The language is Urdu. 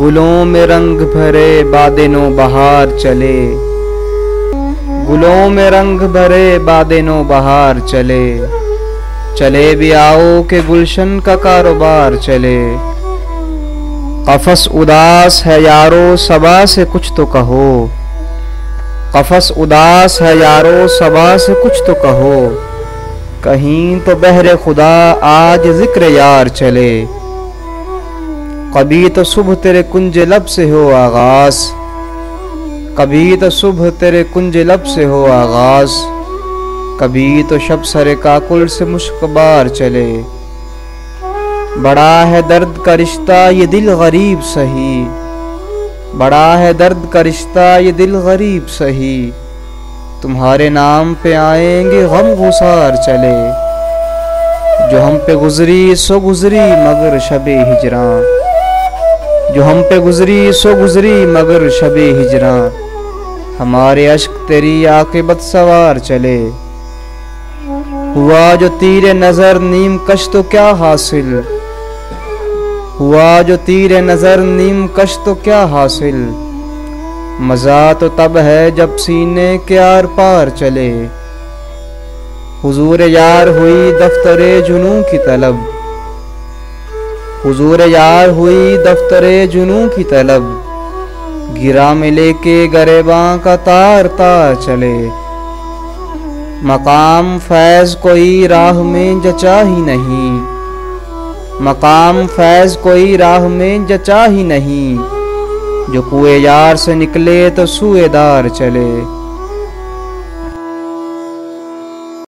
گلوں میں رنگ بھرے باد نو بہار چلے، گلوں میں رنگ بھرے باد نو بہار چلے، چلے بھی آؤ کہ گلشن کا کاروبار چلے۔ قفس اداس ہے یارو صبا سے کچھ تو کہو، قفس اداس ہے یارو صبا سے کچھ تو کہو، کہیں تو بہر خدا آج ذکر یار چلے۔ کبھی تو صبح تیرے کنج لب سے ہو آغاز، کبھی تو صبح تیرے کنج لب سے ہو آغاز، کبھی تو شب سر کاکل سے مشک بار چلے۔ بڑا ہے درد کا رشتہ یہ دل غریب سہی، بڑا ہے درد کا رشتہ یہ دل غریب سہی، تمہارے نام پہ آئیں گے غم گسار چلے۔ جو ہم پہ گزری سو گزری مگر شب ہجراں، جو ہم پہ گزری سو گزری مگر شب ہجراں، ہمارے اشک تیری عاقبت سوار چلے۔ ہوا جو تیر نظر نیم کش تو کیا حاصل، ہوا جو تیر نظر نیم کش تو کیا حاصل، مزہ تو تب ہے جب سینے کے آر پار چلے۔ حضور یار ہوئی دفتر جنوں کی طلب، حضور یار ہوئی دفتر جنوں کی طلب، گرا میں لے کے گریباں کا تار تار چلے۔ مقام فیض کوئی راہ میں جچا ہی نہیں، مقام فیض کوئی راہ میں جچا ہی نہیں، جو کوئے یار سے نکلے تو سوئے دار چلے۔